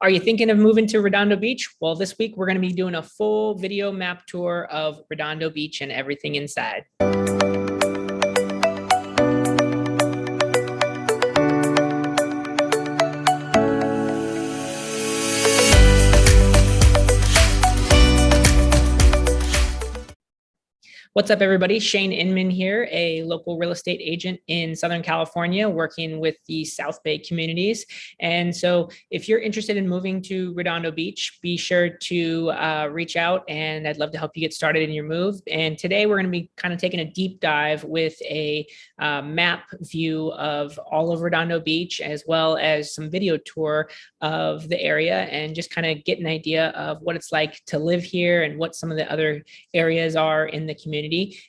Are you thinking of moving to Redondo Beach? Well, this week we're going to be doing a full video map tour of Redondo Beach and everything inside. What's up, everybody? Shane Inman here, a local real estate agent in Southern California, working with the South Bay communities. And so if you're interested in moving to Redondo Beach, be sure to reach out, and I'd love to help you get started in your move. And today we're going to be kind of taking a deep dive with a map view of all of Redondo Beach, as well as some video tour of the area, and just kind of get an idea of what it's like to live here and what some of the other areas are in the community.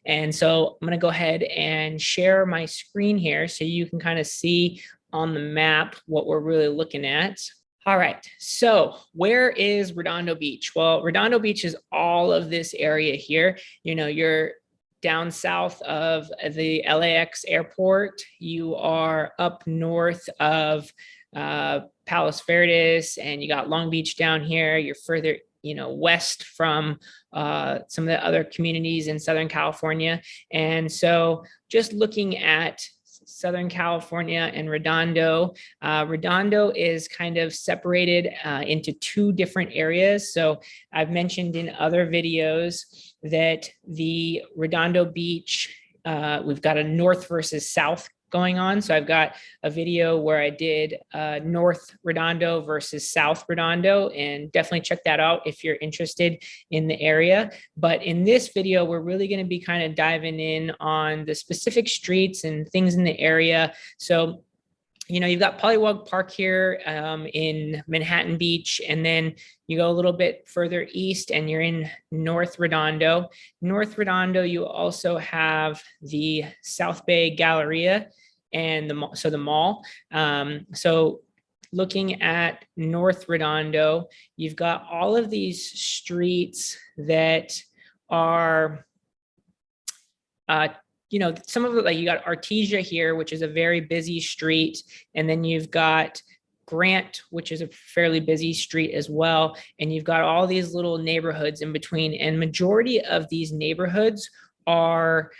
And so I'm going to go ahead and share my screen here so you can kind of see on the map what we're really looking at. All right, so where is Redondo Beach? Well, Redondo Beach is all of this area here. You know, you're down south of the LAX airport. You are up north of Palos Verdes, and you got Long Beach down here. You're further west from some of the other communities in Southern California. And so just looking at Southern California and Redondo, Redondo is kind of separated into two different areas. So I've mentioned in other videos that the Redondo Beach, we've got a north versus south going on. So I've got a video where I did North Redondo versus South Redondo, and definitely check that out if you're interested in the area. But in this video, we're really going to be kind of diving in on the specific streets and things in the area. So, you know, you've got Pollywog Park here in Manhattan Beach, and then you go a little bit further east and you're in North Redondo. North Redondo, you also have the South Bay Galleria and the mall. So looking at North Redondo, you've got all of these streets that are some of it, like you got Artesia here, which is a very busy street. And then you've got Grant, which is a fairly busy street as well. And you've got all these little neighborhoods in between. And majority of these neighborhoods are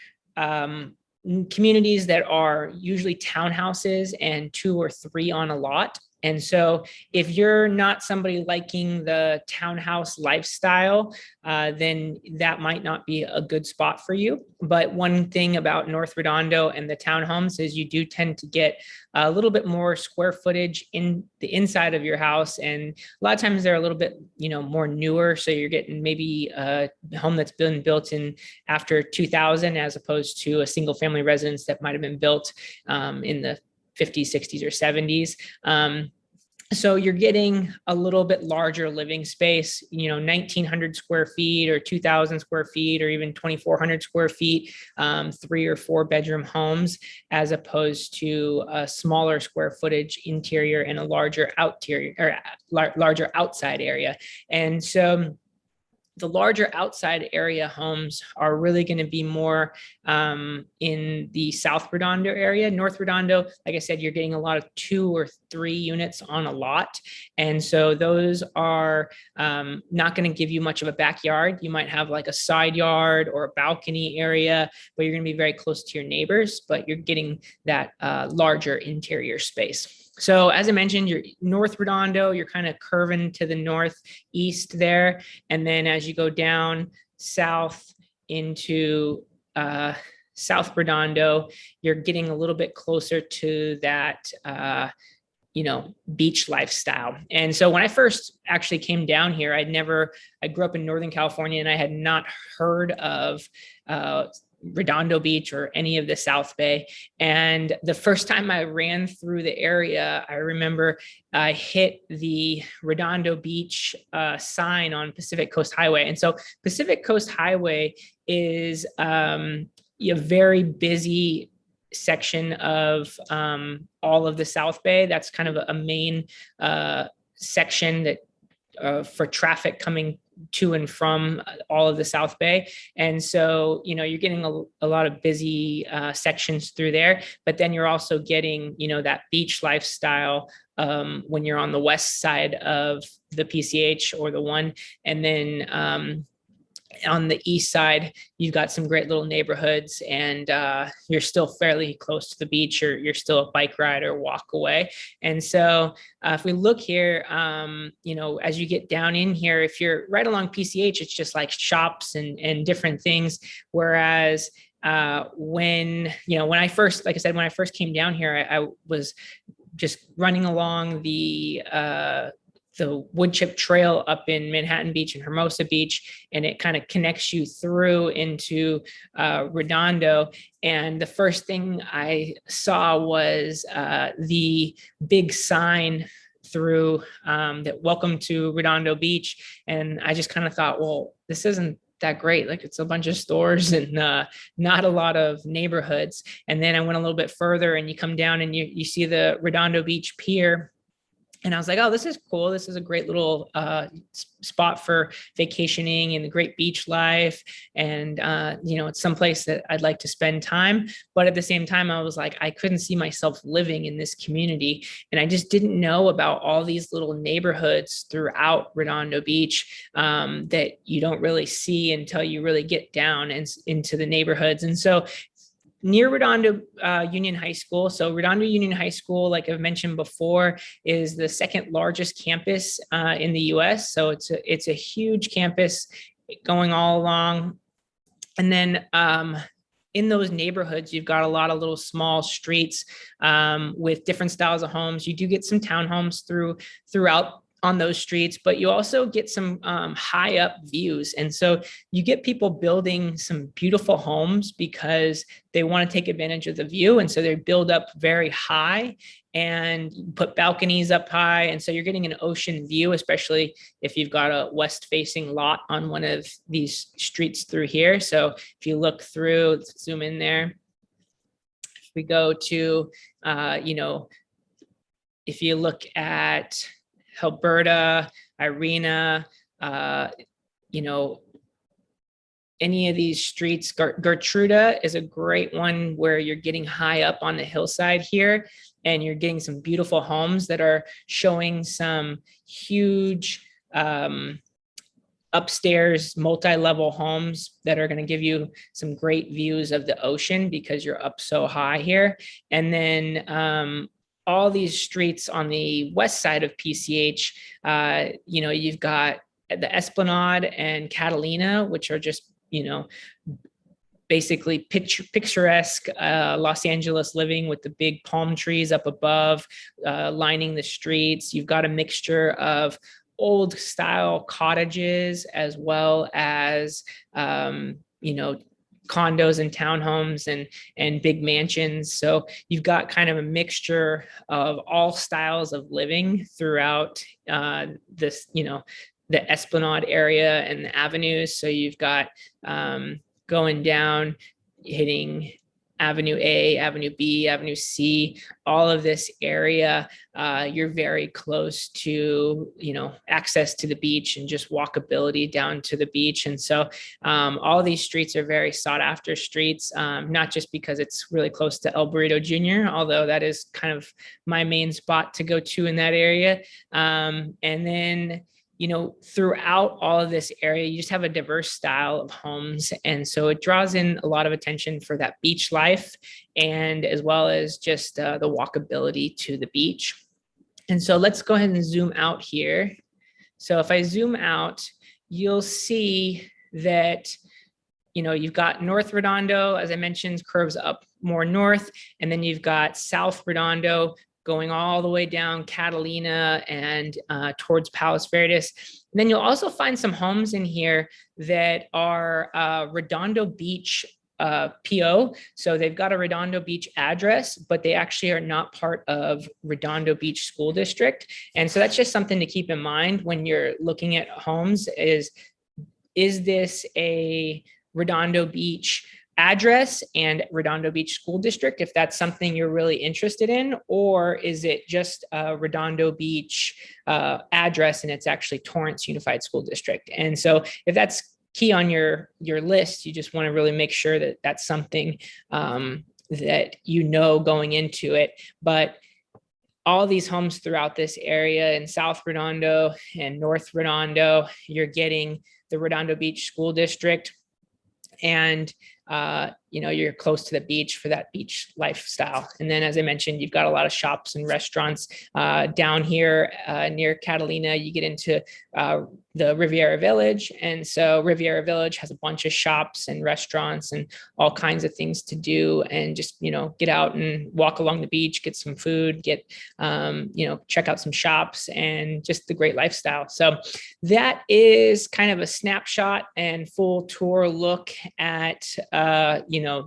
communities that are usually townhouses and 2 or 3 on a lot. And so if you're not somebody liking the townhouse lifestyle, then that might not be a good spot for you. But one thing about North Redondo and the townhomes is you do tend to get a little bit more square footage in the inside of your house. And a lot of times they're a little bit, more newer. So you're getting maybe a home that's been built in after 2000, as opposed to a single family residence that might've been built in the 50s, 60s, or 70s. So you're getting a little bit larger living space, 1,900 square feet or 2,000 square feet or even 2,400 square feet, 3 or 4 bedroom homes, as opposed to a smaller square footage interior and a larger larger outside area. And so the larger outside area homes are really going to be more in the South Redondo area. North Redondo, like I said, you're getting a lot of 2 or 3 units on a lot. And so those are not going to give you much of a backyard. You might have like a side yard or a balcony area, but you're going to be very close to your neighbors, but you're getting that larger interior space. So as I mentioned, you're North Redondo, you're kind of curving to the northeast there. And then as you go down south into South Redondo, you're getting a little bit closer to that, beach lifestyle. And so when I first actually came down here, I grew up in Northern California, and I had not heard of Redondo Beach or any of the South Bay. And the first time I ran through the area, I remember I hit the Redondo Beach sign on Pacific Coast Highway. And so Pacific Coast Highway is a very busy section of all of the South Bay. That's kind of a main section that for traffic coming to and from all of the South Bay. And so, you're getting a lot of busy sections through there, but then you're also getting, that beach lifestyle when you're on the west side of the PCH or the one. And then on the east side, you've got some great little neighborhoods, and you're still fairly close to the beach, or you're still a bike ride or walk away. And so if we look here, as you get down in here, if you're right along PCH, it's just like shops and different things. Whereas when I first, like I said, when I first came down here, I was just running along the wood chip trail up in Manhattan Beach and Hermosa Beach, and it kind of connects you through into Redondo. And the first thing I saw was the big sign through that welcome to Redondo Beach. And I just kind of thought, well, this isn't that great. Like, it's a bunch of stores and not a lot of neighborhoods. And then I went a little bit further, and you come down and you see the Redondo Beach Pier. And I was like, oh, this is cool. This is a great little spot for vacationing and the great beach life. And, it's someplace that I'd like to spend time. But at the same time, I was like, I couldn't see myself living in this community. And I just didn't know about all these little neighborhoods throughout Redondo Beach that you don't really see until you really get down into the neighborhoods. And so near Redondo Union High School. So Redondo Union High School, like I've mentioned before, is the second largest campus in the US. So it's a huge campus going all along. And then in those neighborhoods, you've got a lot of little small streets with different styles of homes. You do get some townhomes throughout on those streets, but you also get some high up views. And so you get people building some beautiful homes because they want to take advantage of the view. And so they build up very high and put balconies up high. And so you're getting an ocean view, especially if you've got a west facing lot on one of these streets through here. So if you look through, let's zoom in there. If we go to, if you look at Alberta, Irena, any of these streets. Gertruda is a great one where you're getting high up on the hillside here, and you're getting some beautiful homes that are showing some huge upstairs multi-level homes that are going to give you some great views of the ocean because you're up so high here. And then all these streets on the west side of PCH, you've got the Esplanade and Catalina, which are just, basically picturesque Los Angeles living with the big palm trees up above lining the streets. You've got a mixture of old style cottages as well as, condos and townhomes and big mansions. So you've got kind of a mixture of all styles of living throughout this, the Esplanade area and the avenues. So you've got going down, hitting Avenue A, Avenue B, Avenue C, all of this area, you're very close to, access to the beach and just walkability down to the beach. And so all these streets are very sought after streets, not just because it's really close to El Burrito Jr., although that is kind of my main spot to go to in that area. And then throughout all of this area, you just have a diverse style of homes. And so it draws in a lot of attention for that beach life, and as well as just the walkability to the beach. And so let's go ahead and zoom out here. So if I zoom out, you'll see that, you've got North Redondo, as I mentioned, curves up more north, and then you've got South Redondo going all the way down Catalina and towards Palos Verdes. And then you'll also find some homes in here that are Redondo Beach PO. So they've got a Redondo Beach address, but they actually are not part of Redondo Beach School District. And so that's just something to keep in mind when you're looking at homes is this a Redondo Beach address and Redondo Beach School District, if that's something you're really interested in, or is it just a Redondo Beach address and it's actually Torrance Unified School District? And so if that's key on your list, you just want to really make sure that that's something that going into it. But all these homes throughout this area in South Redondo and North Redondo. You're getting the Redondo Beach School District, and you're close to the beach for that beach lifestyle. And then, as I mentioned, you've got a lot of shops and restaurants down here near Catalina. You get into the Riviera Village. And so Riviera Village has a bunch of shops and restaurants and all kinds of things to do, and just, get out and walk along the beach, get some food, check out some shops, and just the great lifestyle. So that is kind of a snapshot and full tour look at,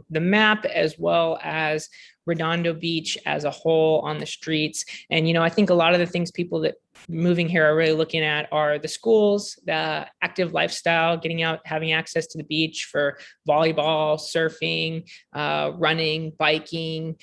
the map, as well as Redondo Beach as a whole on the streets. And, I think a lot of the things people that moving here are really looking at are the schools, the active lifestyle, getting out, having access to the beach for volleyball, surfing, running, biking,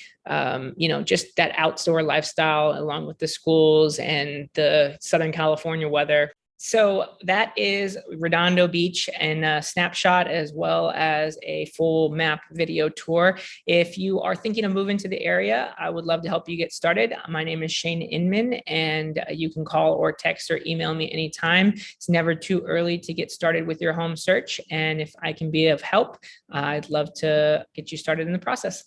just that outdoor lifestyle, along with the schools and the Southern California weather. So that is Redondo Beach and a snapshot, as well as a full map video tour. If you are thinking of moving to the area, I would love to help you get started. My name is Shane Inman, and you can call or text or email me anytime. It's never too early to get started with your home search. And if I can be of help, I'd love to get you started in the process.